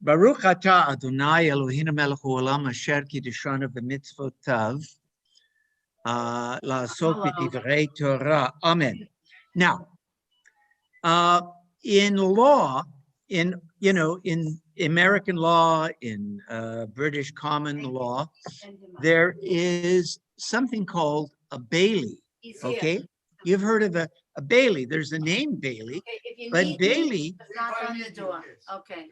Baruch atah Adonai Eloheinu melech haolam asher kiddushanu b'mitzvotav la'asot b'divrei Torah. Amen. Now, in law, in American law, in British common law, there is something called a bailee. Okay, you've heard of a bailee. There's a name Bailey, but Bailey. Knock on the door. Okay.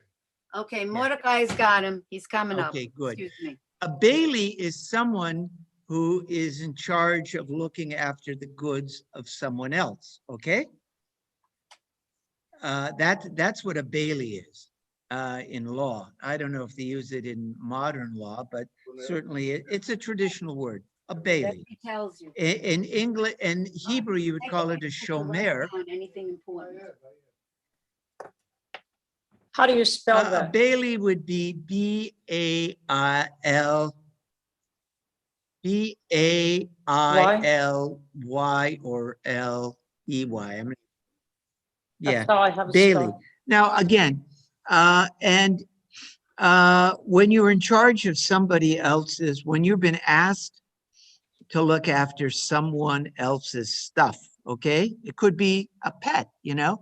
Okay, Mordecai's got him. He's coming up. Okay, good. Excuse me. A bailee is someone who is in charge of looking after the goods of someone else. Okay, that's what a bailee is in law. I don't know if they use it in modern law, but certainly it's a traditional word. A bailee. He tells you. In English and Hebrew, you would call it a shomer. Anything important. How do you spell A that? bailee would be B-A-I-L-Y or L-E-Y. I mean, yeah, That's how I have it Bailey. spelled. Now, again, when you're in charge of somebody else's, when you've been asked to look after someone else's stuff, okay? It could be a pet, it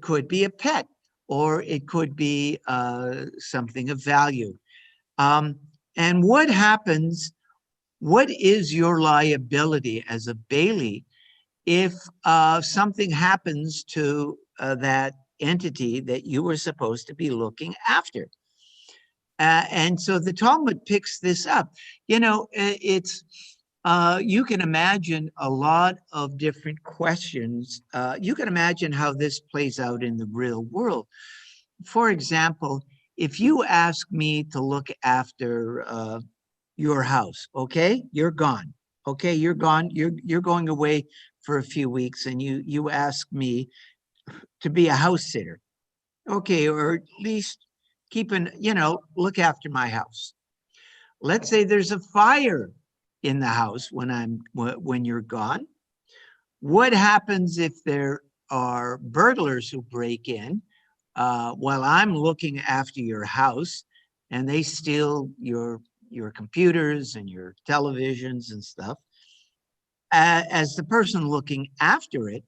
could be a pet, or it could be something of value. And what happens, what is your liability as a bailee if something happens to that entity that you were supposed to be looking after? And so the Talmud picks this up. It's you can imagine a lot of different questions. You can imagine how this plays out in the real world. For example, if you ask me to look after your house, okay, you're gone. Okay, you're gone. You're going away for a few weeks, and you ask me to be a house sitter, okay, or at least look after my house. Let's say there's a fire in the house when you're gone. What happens if there are burglars who break in while I'm looking after your house, and they steal your computers and your televisions and stuff? As the person looking after it,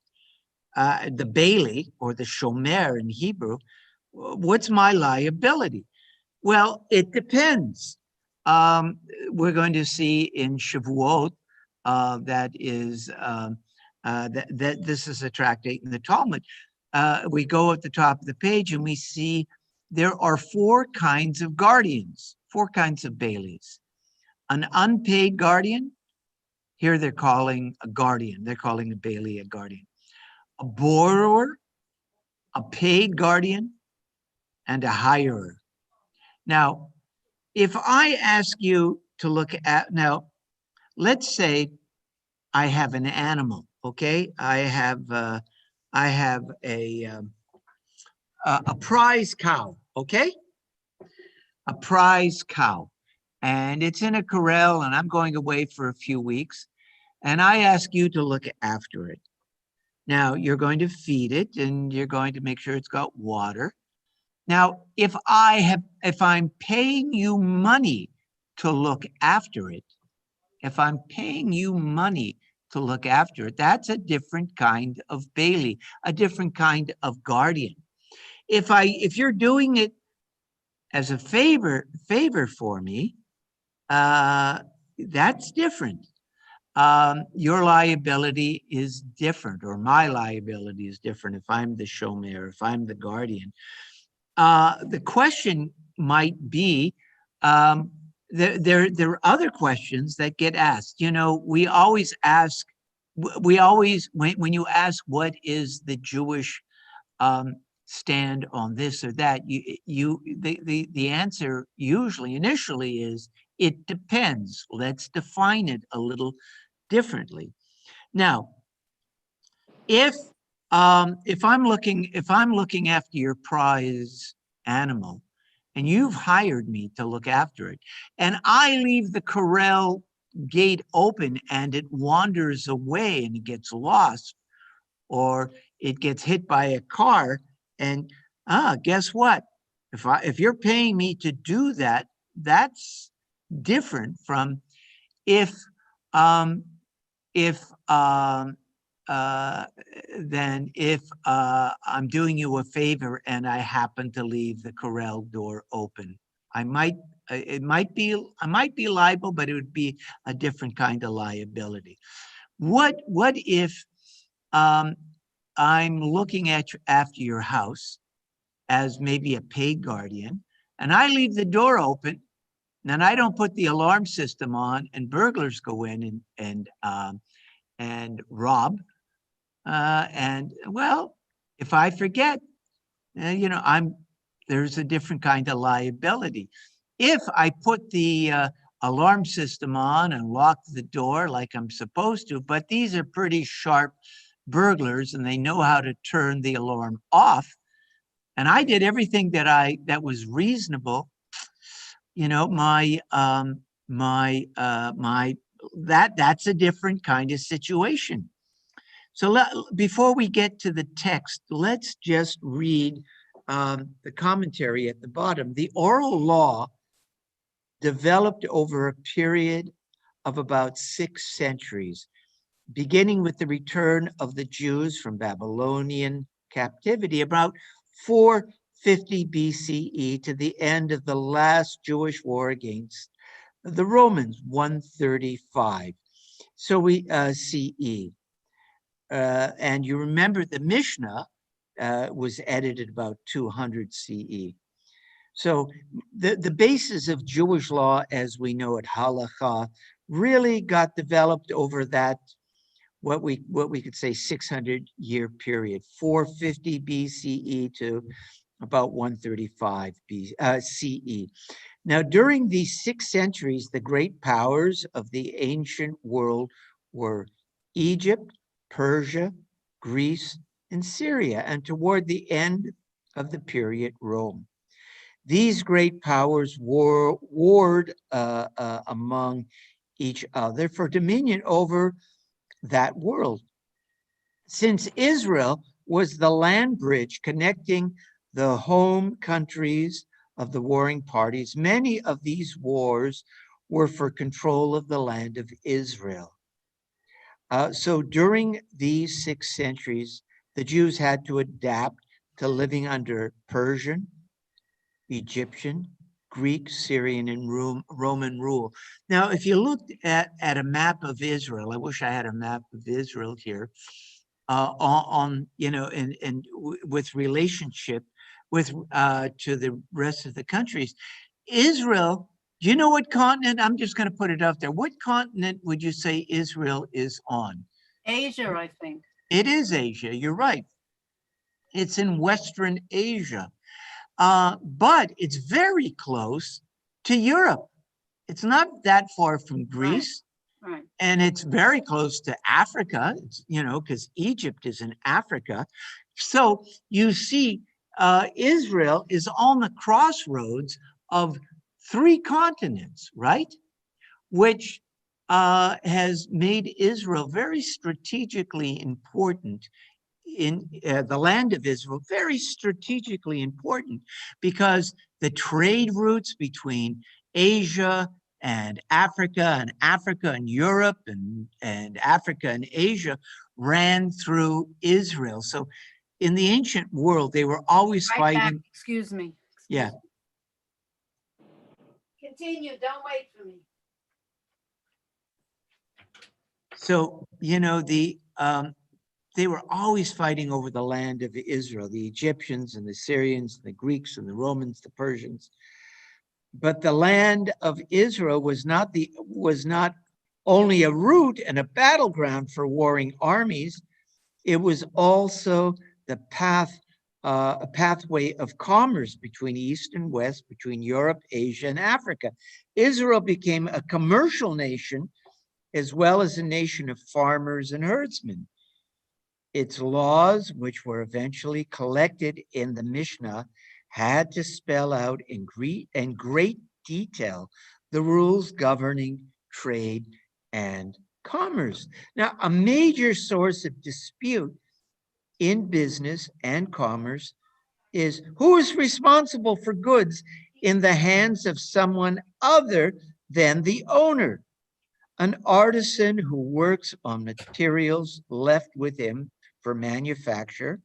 the bailee or the shomer in Hebrew, what's my liability? Well, it depends. We're going to see in Shavuot that this is a tractate in the Talmud. We go at the top of the page and we see there are 4 kinds of guardians, 4 kinds of bailees. An unpaid guardian, here they're calling a guardian, they're calling a bailee a guardian. A borrower, a paid guardian, and a hirer. Now, if I ask you to look at, now, let's say I have an animal, okay? I have a prize cow, okay? A prize cow, and it's in a corral, and I'm going away for a few weeks, and I ask you to look after it. Now, you're going to feed it, and you're going to make sure it's got water. Now, if I'm paying you money to look after it, that's a different kind of bailee, a different kind of guardian. If you're doing it as a favor for me, that's different. Your liability is different, or my liability is different if I'm the shomer, if I'm the guardian. The question might be, there are other questions that get asked. We always ask, when you ask what is the Jewish stand on this or that, the answer usually initially is, it depends. Let's define it a little differently. Now, if I'm looking after your prize animal, and you've hired me to look after it, and I leave the corral gate open and it wanders away and it gets lost, or it gets hit by a car, and guess what? If you're paying me to do that, that's different from if um, if uh, than if I'm doing you a favor and I happen to leave the corral door open. I might I might be liable, but it would be a different kind of liability. What if um, I'm looking after your house as maybe a paid guardian, and I leave the door open, and I don't put the alarm system on, and burglars go in and rob. And well, if I forget, there's a different kind of liability. If I put the alarm system on and lock the door like I'm supposed to, but these are pretty sharp burglars and they know how to turn the alarm off, and I did everything that was reasonable, that's a different kind of situation. So before we get to the text, let's just read the commentary at the bottom. The oral law developed over a period of about 6 centuries, beginning with the return of the Jews from Babylonian captivity about 450 BCE to the end of the last Jewish war against the Romans, 135. So we CE. And you remember the Mishnah was edited about 200 CE. So the basis of Jewish law, as we know it, halakha, really got developed over that, what we could say 600-year period, 450 BCE to about 135 CE. Now, during these 6 centuries, the great powers of the ancient world were Egypt, Persia, Greece, and Syria, and toward the end of the period, Rome. These great powers warred among each other for dominion over that world. Since Israel was the land bridge connecting the home countries of the warring parties, many of these wars were for control of the land of Israel. So during these 6 centuries, the Jews had to adapt to living under Persian, Egyptian, Greek, Syrian, and Roman rule. Now, if you looked at a map of Israel, I wish I had a map of Israel here, with relationship to the rest of the countries. Israel, do you know what continent? I'm just going to put it out there. What continent would you say Israel is on? Asia, I think. It is Asia. You're right. It's in Western Asia. But it's very close to Europe. It's not that far from Greece. Right. And it's very close to Africa, because Egypt is in Africa. So you see, Israel is on the crossroads of 3 continents, right? Which has made Israel very strategically important in the land of Israel, very strategically important, because the trade routes between Asia and Africa and Europe and Africa and Asia ran through Israel. So in the ancient world, they were always Right back. fighting. Excuse me. Yeah. Continue. Don't wait for me. So, they were always fighting over the land of Israel, the Egyptians and the Syrians, the Greeks and the Romans, the Persians. But the land of Israel was not only a route and a battleground for warring armies. It was also the a pathway of commerce between East and West, between Europe, Asia, and Africa. Israel became a commercial nation as well as a nation of farmers and herdsmen. Its laws, which were eventually collected in the Mishnah, had to spell out in great detail the rules governing trade and commerce. Now, a major source of dispute in business and commerce is who is responsible for goods in the hands of someone other than the owner? An artisan who works on materials left with him for manufacture.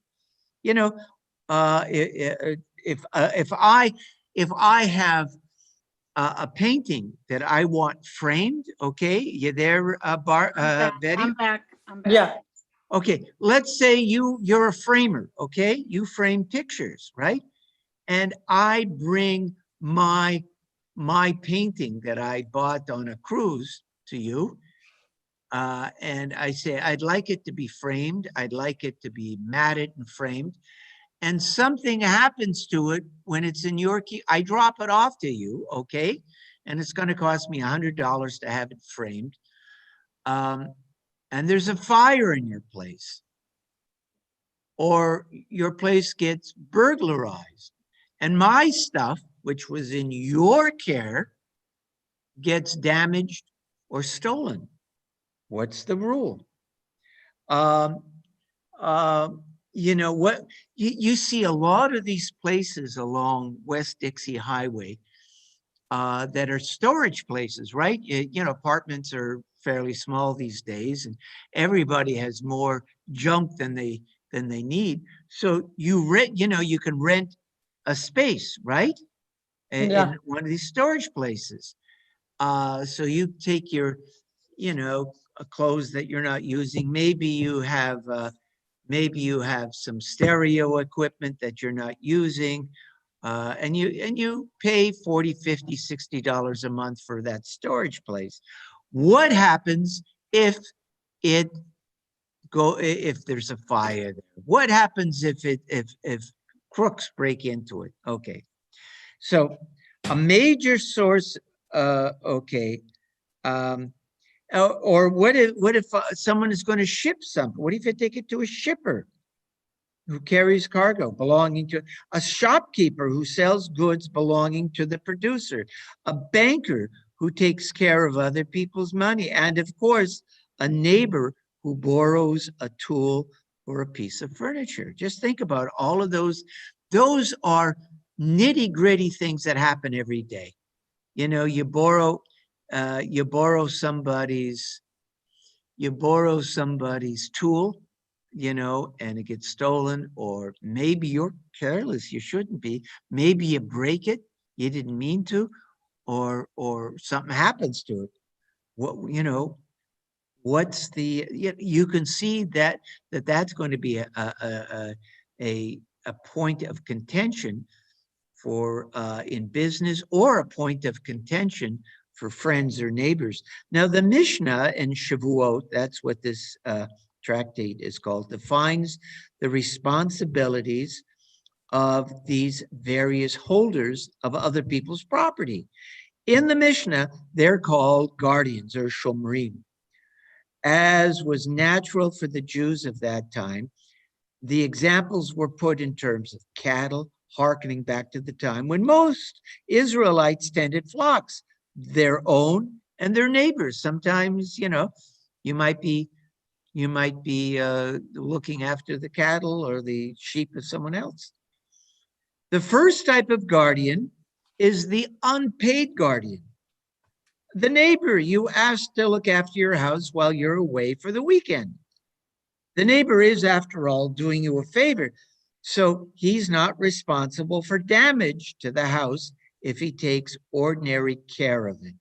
You know, if I have a painting that I want framed, okay, you there, Betty? I'm back. I'm back. Yeah, Okay, let's say you're a framer, okay? You frame pictures, right? And I bring my painting that I bought on a cruise to you. And I say, I'd like it to be framed. I'd like it to be matted and framed. And something happens to it when it's in your key. I drop it off to you, okay? And it's going to cost me $100 to have it framed. And there's a fire in your place, or your place gets burglarized, and my stuff, which was in your care, gets damaged or stolen. What's the rule? You know what? You see a lot of these places along West Dixie Highway that are storage places, right? You know, apartments are fairly small these days, and everybody has more junk than they need. So you rent, you know, you can rent a space, right? Yeah. In one of these storage places. So you take your, you know, clothes that you're not using. Maybe you have some stereo equipment that you're not using. And you pay $40, $50, $60 a month for that storage place. What happens if if there's a fire there? What happens if crooks break into it? Okay, so a major source. Okay, or what if someone is going to ship something? What if you take it to a shipper who carries cargo belonging to a shopkeeper who sells goods belonging to the producer, a banker who takes care of other people's money, and of course, a neighbor who borrows a tool or a piece of furniture? Just think about all of those. Those are nitty-gritty things that happen every day. You know, you borrow somebody's tool, you know, and it gets stolen, or maybe you're careless, you shouldn't be. Maybe you break it, you didn't mean to, or something happens to it. What, you know, what's the, you can see that's going to be a point of contention for in business, or a point of contention for friends or neighbors. Now, the Mishnah in Shavuot, that's what this tractate is called, defines the responsibilities of these various holders of other people's property. In the Mishnah, they're called guardians or shomrim. As was natural for the Jews of that time, the examples were put in terms of cattle, hearkening back to the time when most Israelites tended flocks, their own and their neighbors. Sometimes, you know, you might be looking after the cattle or the sheep of someone else. The first type of guardian is the unpaid guardian. The neighbor you ask to look after your house while you're away for the weekend. The neighbor is, after all, doing you a favor, so he's not responsible for damage to the house if he takes ordinary care of it.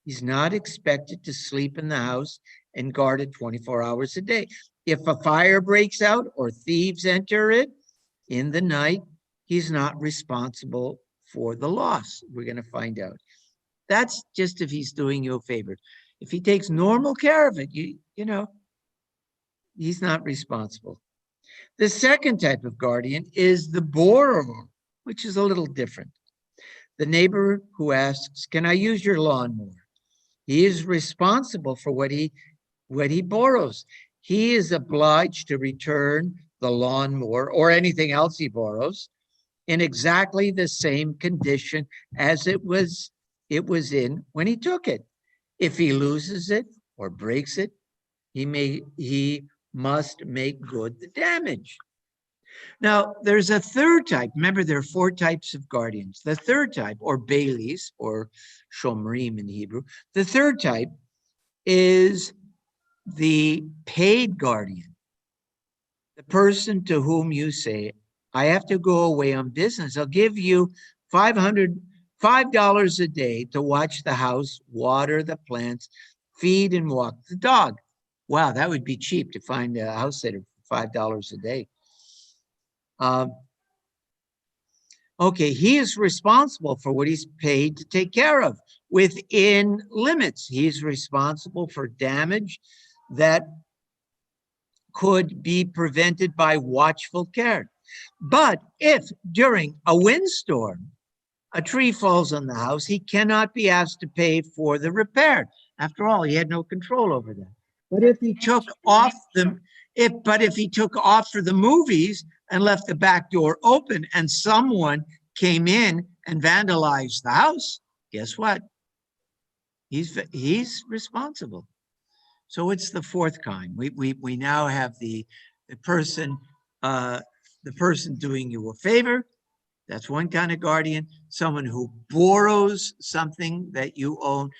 He's not expected to sleep in the house and guard it 24 hours a day. If a fire breaks out or thieves enter it in the night, he's not responsible for the loss. We're going to find out. That's just if he's doing you a favor. If he takes normal care of it, you know, he's not responsible. The second type of guardian is the borrower, which is a little different. The neighbor who asks, "Can I use your lawnmower?" He is responsible for what he borrows. He is obliged to return the lawnmower or anything else he borrows in exactly the same condition as it was in when he took it. If he loses it or breaks it, he must make good the damage. Now, there's a third type. Remember, there are 4 types of guardians. The third type, or baileys, or shomrim in Hebrew, the third type is the paid guardian, the person to whom you say, I have to go away on business. I'll give you $5 a day to watch the house, water the plants, feed and walk the dog. Wow, that would be cheap to find a house sitter for $5 a day. Okay, he is responsible for what he's paid to take care of within limits. He's responsible for damage that could be prevented by watchful care. But if during a windstorm, a tree falls on the house, he cannot be asked to pay for the repair. After all, he had no control over that. But if he took off if he took off for the movies and left the back door open and someone came in and vandalized the house, guess what? He's responsible. So it's the fourth kind. We now have the person doing you a favor. That's one kind of guardian. Someone who borrows something that you own,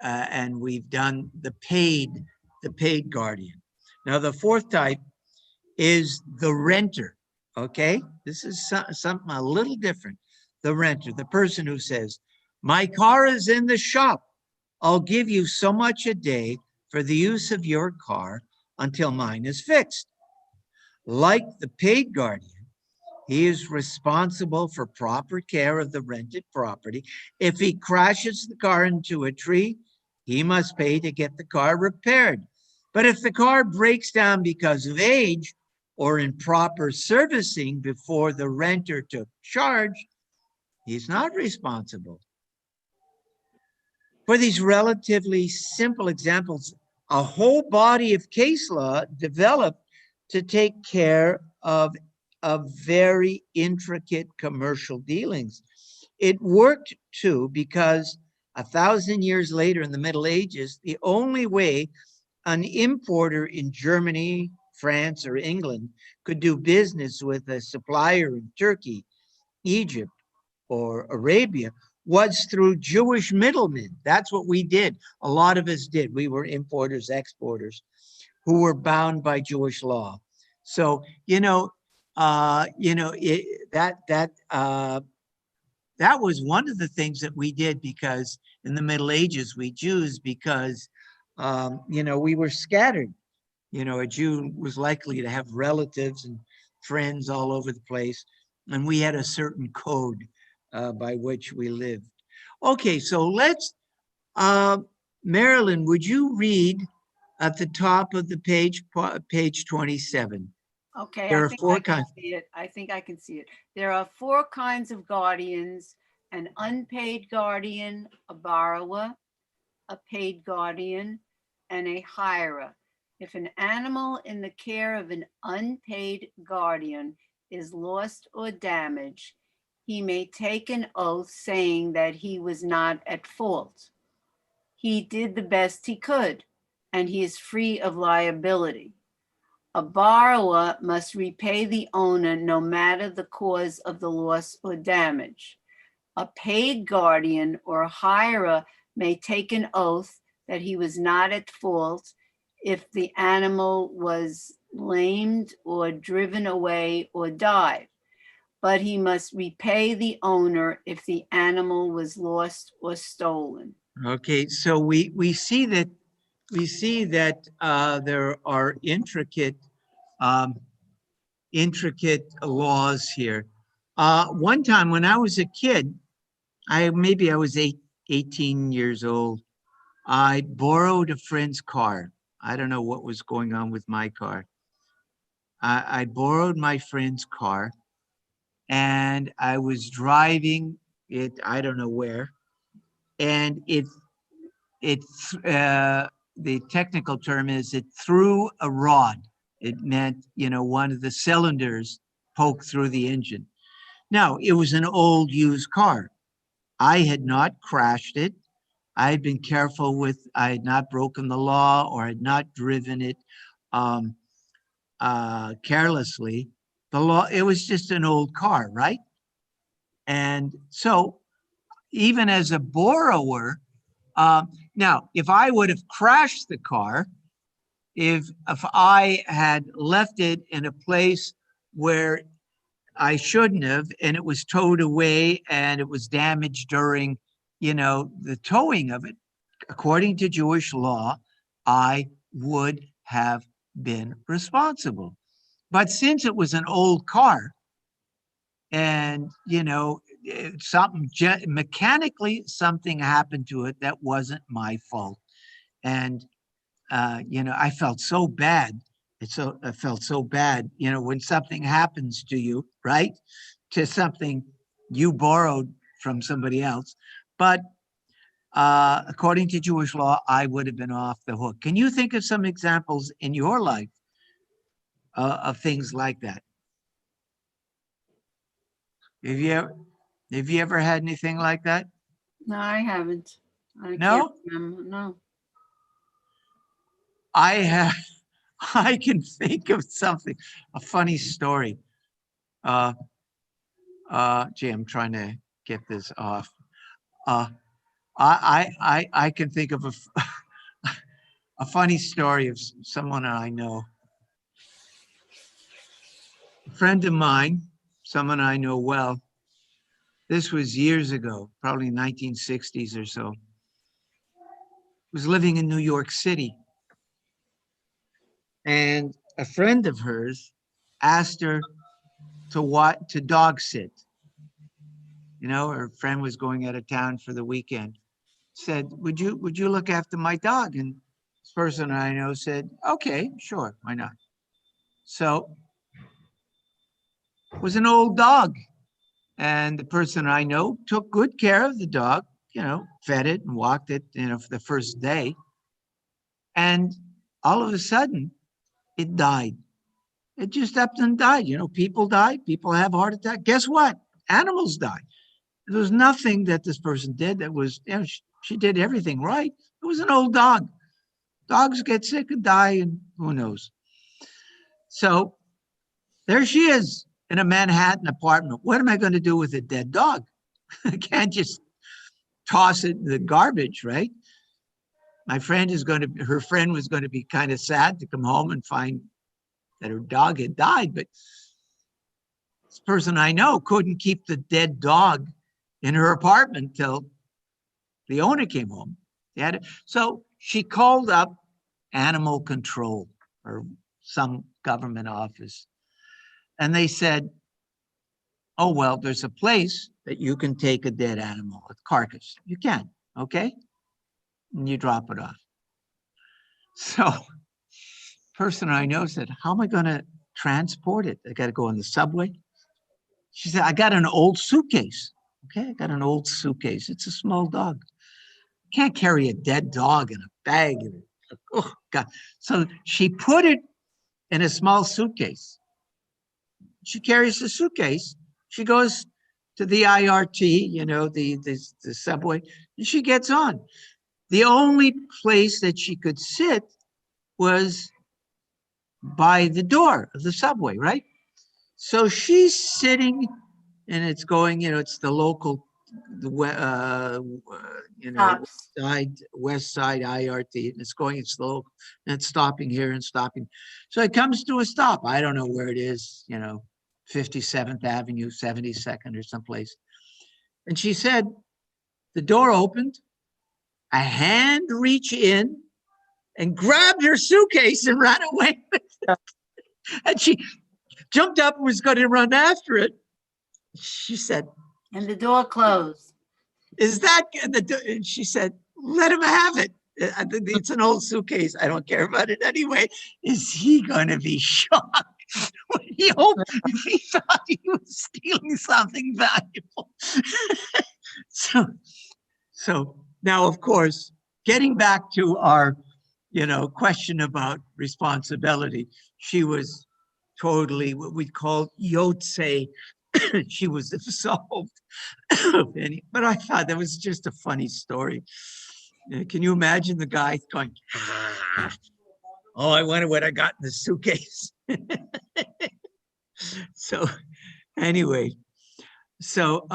and we've done the paid guardian. Now the fourth type is the renter. Okay, this is something a little different. The renter, the person who says, "My car is in the shop. I'll give you so much a day for the use of your car until mine is fixed." Like the paid guardian, he is responsible for proper care of the rented property. If he crashes the car into a tree, he must pay to get the car repaired. But if the car breaks down because of age or improper servicing before the renter took charge, he's not responsible. For these relatively simple examples, a whole body of case law developed to take care of very intricate commercial dealings. It worked too because 1,000 years later in the Middle Ages, the only way an importer in Germany, France, or England could do business with a supplier in Turkey, Egypt, or Arabia was through Jewish middlemen. That's what we did. A lot of us did. We were importers, exporters who were bound by Jewish law. So, that was one of the things that we did because in the Middle Ages, we Jews, because, we were scattered. A Jew was likely to have relatives and friends all over the place. And we had a certain code by which we lived. Okay, so let's, Marilyn, would you read at the top of the page 27? Okay, There I are think 4 I can kinds. see it. I think I can see it. There are 4 kinds of guardians: an unpaid guardian, a borrower, a paid guardian, and a hirer. If an animal in the care of an unpaid guardian is lost or damaged, he may take an oath saying that he was not at fault. He did the best he could, and he is free of liability. A borrower must repay the owner no matter the cause of the loss or damage. A paid guardian or hirer may take an oath that he was not at fault if the animal was lamed or driven away or died, but he must repay the owner if the animal was lost or stolen. Okay, so we see that there are intricate laws here. One time when I was a kid, I was 18 years old. I borrowed a friend's car. I don't know what was going on with my car. I borrowed my friend's car and I was driving it, I don't know where. And the technical term is it threw a rod. It meant, one of the cylinders poked through the engine. Now, it was an old used car. I had not crashed it. I had been careful I had not broken the law or had not driven it carelessly. The law, it was just an old car, right? And so even as a borrower, now, if I would have crashed the car, if I had left it in a place where I shouldn't have, and it was towed away and it was damaged during, the towing of it, according to Jewish law, I would have been responsible. But since it was an old car and, something mechanically, something happened to it that wasn't my fault. And, I felt so bad. I felt so bad, when something happens to you, right? To something you borrowed from somebody else. But according to Jewish law, I would have been off the hook. Can you think of some examples in your life of things like that? Have you ever had anything like that? No, I haven't. I No? can't remember. No. I have. I can think of something, a funny story. Gee, I'm trying to get this off. I can think of a funny story of someone I know. A friend of mine, someone I know well. This was years ago, probably 1960s or so. Was living in New York City. And a friend of hers asked her to dog sit. Her friend was going out of town for the weekend. Said, would you look after my dog? And this person I know said, okay, sure, why not? So it was an old dog. And the person I know took good care of the dog, fed it and walked it, for the first day. And all of a sudden, it died. It just up and died. People die, people have heart attack. Guess what? Animals die. There was nothing that this person did that was, she did everything right. It was an old dog. Dogs get sick and die, and who knows? So there she is in a Manhattan apartment. What am I going to do with a dead dog? I can't just toss it in the garbage, right? Her friend was going to be kind of sad to come home and find that her dog had died, but this person I know couldn't keep the dead dog in her apartment till the owner came home. So she called up animal control or some government office. And they said, oh, well, there's a place that you can take a dead animal, a carcass. You can, okay? And you drop it off. So person I know said, how am I going to transport it? I got to go on the subway. She said, I got an old suitcase. Okay, I got an old suitcase. It's a small dog. Can't carry a dead dog in a bag. Oh, God. So she put it in a small suitcase. She carries the suitcase. She goes to the IRT, the subway, and she gets on. The only place that she could sit was by the door of the subway, right? So she's sitting, and it's going, it's the local, west side IRT, and it's local, and it's stopping here and stopping. So it comes to a stop. I don't know where it is, 57th Avenue, 72nd or someplace. And she said, the door opened, a hand reached in and grabbed her suitcase and ran away with it. And she jumped up and was going to run after it. She said, And the door closed. is that, and she said, let him have it. It's an old suitcase. I don't care about it anyway. Is he going to be shocked when he thought he was stealing something valuable? So now, of course, getting back to our, question about responsibility, she was totally what we call yotze. She was absolved. But I thought that was just a funny story. Can you imagine the guy going, oh, I wonder what I got in the suitcase? So anyway, so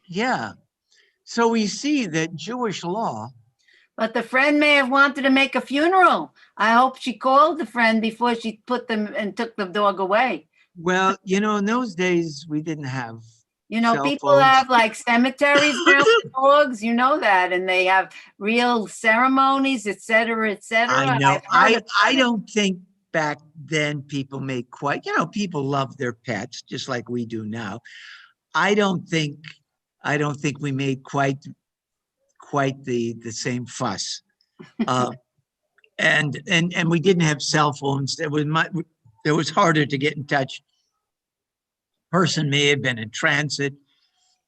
yeah. So we see that Jewish law, But the friend may have wanted to make a funeral. I hope she called the friend before she put them and took the dog away. well, in those days we didn't have You know, cell people phones. have like cemeteries now with dogs, you know that, and they have real ceremonies, et cetera, et I cetera. know. I've heard I about it. don't think back then people made quite, people love their pets just like we do now. I don't think we made quite the same fuss. Uh, and we didn't have cell phones. It was harder to get in touch. Person may have been in transit.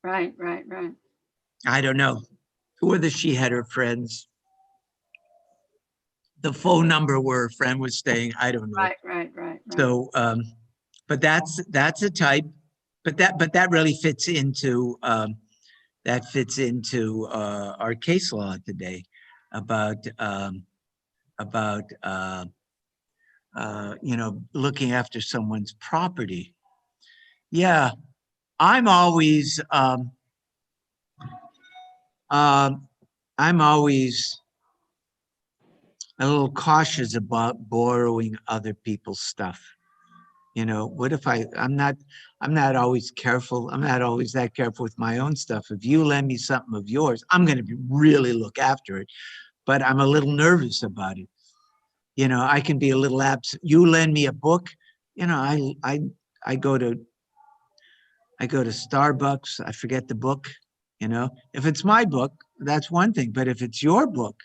Right, right, right. I don't know whether she had her friends. The phone number where her friend was staying, I don't know. Right, right, right, right. So, but that's a type, but that really fits into our case law today about looking after someone's property. Yeah, I'm always I'm always a little cautious about borrowing other people's stuff. What if I'm not always careful. I'm not always that careful with my own stuff. If you lend me something of yours, I'm going to really look after it, but I'm a little nervous about it. I can be a little absent. You lend me a book, I go to Starbucks, I forget the book, if it's my book, that's one thing, but if it's your book,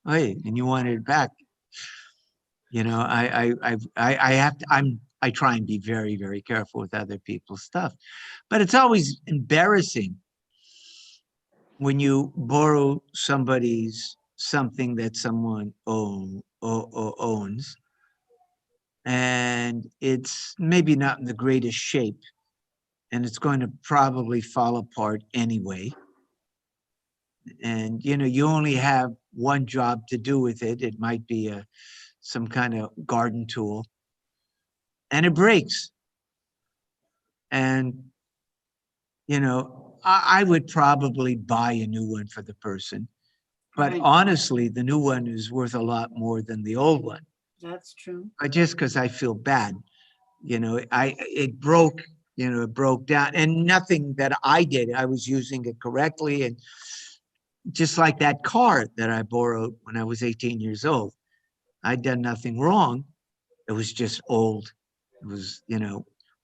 hey, and you wanted it back, I have to, I try and be very, very careful with other people's stuff, but it's always embarrassing when you borrow something that someone owns, and it's maybe not in the greatest shape, and it's going to probably fall apart anyway. And you only have one job to do with it. It might be some kind of garden tool, and it breaks. And I would probably buy a new one for the person, but Right. honestly, the new one is worth a lot more than the old one. That's true. But just because I feel bad, it broke. It broke down, and nothing that I did. I was using it correctly, and just like that car that I borrowed when I was 18 years old, I'd done nothing wrong. It was just old. It was,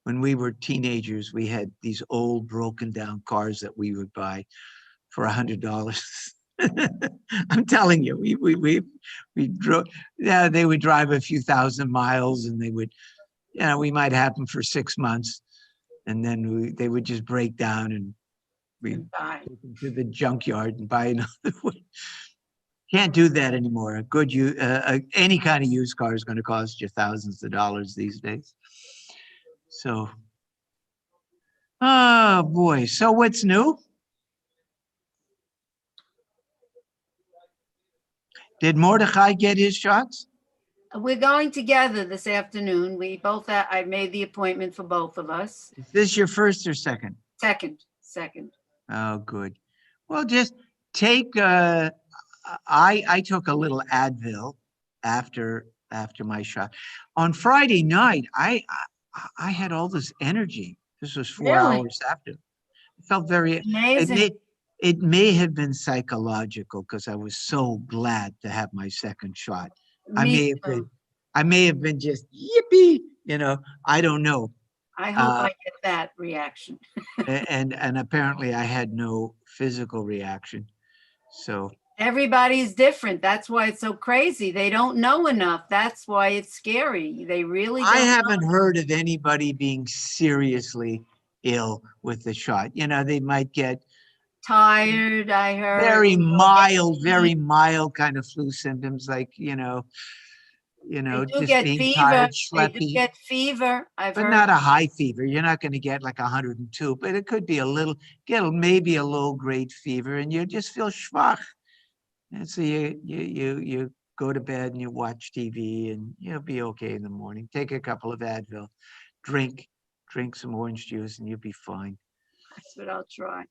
when we were teenagers, we had these old broken down cars that we would buy for $100. I'm telling you, we drove. Yeah, they would drive a few thousand miles, and they would, we might have them for 6 months, and then they would just break down, and we Bye. take them to the junkyard and buy another one. Can't do that anymore. Any kind of used car is going to cost you thousands of dollars these days. So, oh boy. So what's new? Did Mordecai get his shots? We're going together this afternoon. I made the appointment for both of us. Is this your first or second? Second. Oh, good. Well, just take, I took a little Advil after my shot. On Friday night, I had all this energy. This was 4 Really? hours after. I felt very, Amazing. it may have been psychological because I was so glad to have my second shot. I may have been just yippee, I don't know. I hope I get that reaction. And apparently I had no physical reaction. So Everybody's different. That's why it's so crazy. They don't know enough. That's why it's scary. They really don't I haven't heard of anybody being seriously ill with the shot. They might get tired, I heard. very mild kind of flu symptoms, like, They do just get being fever. tired, They do schleppy, get fever. I've but heard. not a high fever. You're not going to get like 102, but it could be maybe a low grade fever, and you just feel schwach. And so you go to bed and you watch TV and you'll be okay in the morning. Take a couple of Advil, drink some orange juice and you'll be fine. That's what I'll try.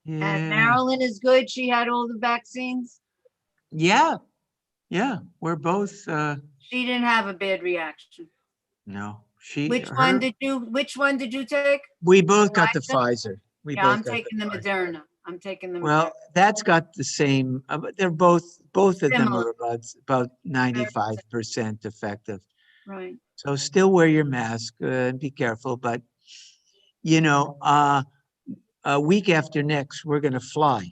And Yeah. Marilyn is good. She had all the vaccines. Yeah. We're both, She didn't have a bad reaction. no, Which one did you take? we both got the Pfizer? Pfizer. We Yeah, both I'm got taking the Pfizer. Moderna. I'm taking the Well, Moderna. that's got the same, but they're both of them Similar. are about 95% effective. Right. So still wear your mask and be careful. But, a week after next, we're going to fly.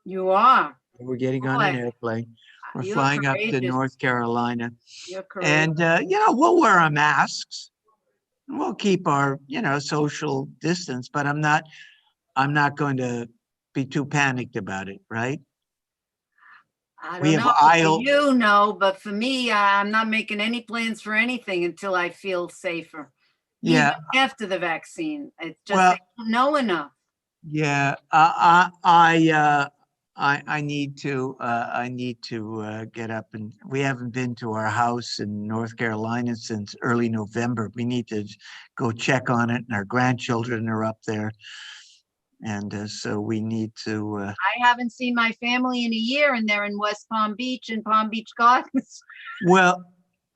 You are. We're getting on an Boy, airplane. We're you're flying up to courageous. North Carolina. You're courageous. And, we'll wear our masks. We'll keep our, social distance, but I'm not going to be too panicked about it, right? I We don't have know. aisle. For you, no, but for me, I'm not making any plans for anything until I feel safer. Yeah. Even after the vaccine, it's just Well, they don't know enough. yeah. I need to get up, and we haven't been to our house in North Carolina since early November. We need to go check on it, and our grandchildren are up there. And so we need to. I haven't seen my family in a year, and they're in West Palm Beach and Palm Beach Gardens. Well,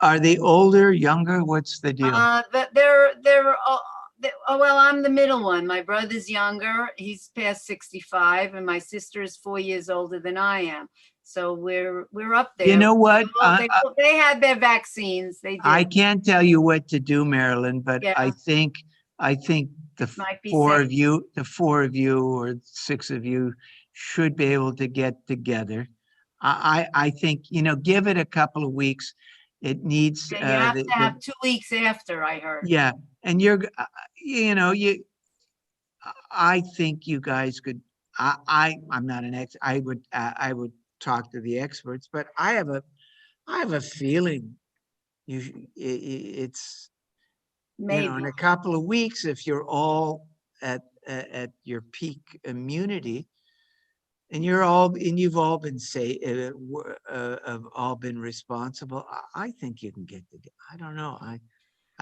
are they older, younger? What's the deal? Well, I'm the middle one. My brother's younger. He's past 65, and my sister is 4 years older than I am. So we're up there. You know what? They had their vaccines. They did. I can't tell you what to do, Marilyn, but Yeah. I think the Might be four safe. of you or six of you should be able to get together. I think, give it a couple of weeks. It needs, Yeah, you have to have 2 weeks after, I heard. yeah. And I think you guys could, I'm not an I would talk to the experts, but I have a feeling it's, Maybe. in a couple of weeks, if you're all at your peak immunity, and you've all been have all been responsible, I think you can get the. I don't know. I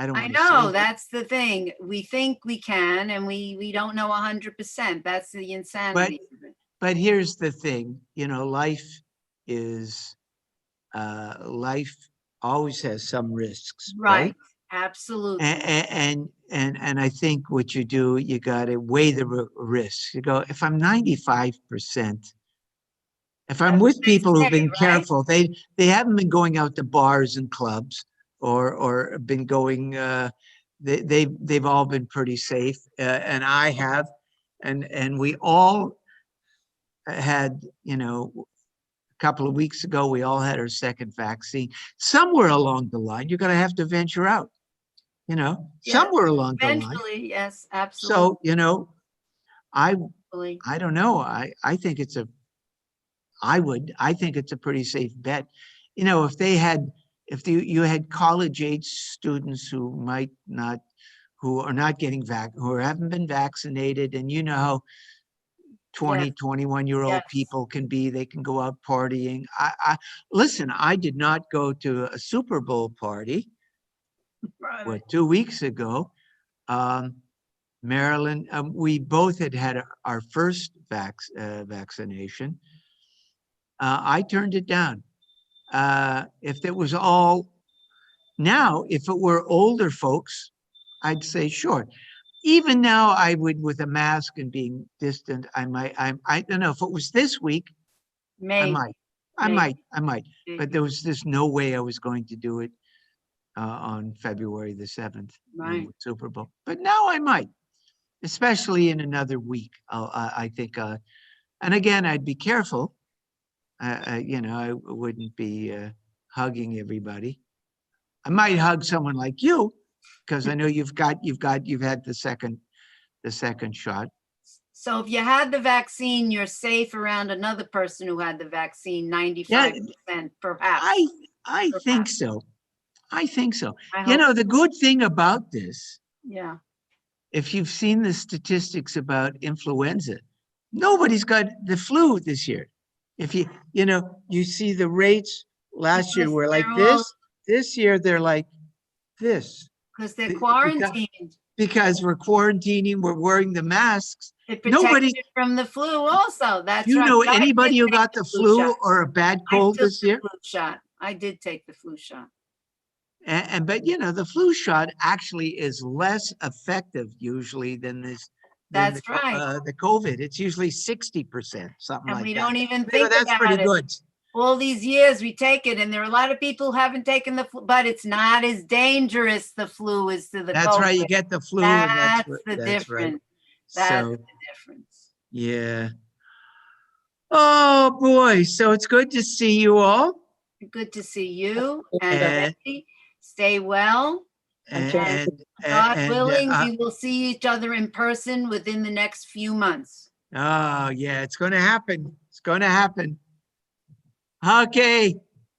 don't. I wanna know, say- that's the thing. We think we can, and we don't know 100%. That's the insanity of it. But here's the thing. Life is life always has some risks, right? Absolutely. And I think what you do, you got to weigh the risks. You go, if I'm 95%, if I'm That's with what they people who've say, been right? careful, they haven't been going out to bars and clubs or been going. They've all been pretty safe, and I have, and we all had, a couple of weeks ago, we all had our second vaccine. Somewhere along the line, you're going to have to venture out, Yes, somewhere along the line. Eventually, yes, absolutely. So, I don't know. I think it's a pretty safe bet. If you had college age students who are not getting who haven't been vaccinated, and how 20, Yes. 21-year-old Yes. people can be, they can go out partying. Listen, I did not go to a Super Bowl party, Right. 2 weeks ago. Marilyn, we both had our first vaccination. I turned it down. If it was if it were older folks, I'd say sure. Even now, I would, with a mask and being distant, I don't know if it was this week, Maybe. I might, Maybe. but there was just no way I was going to do it on February the 7th, Right. with Super Bowl. But now I might, especially in another week. I think, and again, I'd be careful. I wouldn't be hugging everybody. I might hug someone like you, because I know you've had the second shot. So if you had the vaccine, you're safe around another person who had the vaccine, 95%, perhaps. I think so. I think so. I hope The good thing about this, Yeah. if you've seen the statistics about influenza, nobody's got the flu this year. If you see the rates Last year Because we're like they're all- this. This year they're like this. Because they're Be- because- quarantined. Because we're quarantining, we're wearing the masks. It Nobody- protected from the flu also. That's Do you right. know I anybody did who take got the flu shot. or a bad I cold took this the year? flu shot. I did take the flu shot. And but you know, the flu shot actually is less effective usually than this. than That's right. The COVID, it's usually 60%, something And like we that. don't even You know, think that's pretty about it. good. All these years we take it, and there are a lot of people who haven't taken the flu, but it's not as dangerous, the flu, as to the That's right. You COVID. get the flu. And That's right, the that's right. difference. That's So, the difference. yeah. Oh boy. So it's good to see you all. Good to see you And- and Betty. Stay well. And, God and, willing, we will see each other in person within the next few months. oh yeah, it's going to happen. It's going to happen. Okay.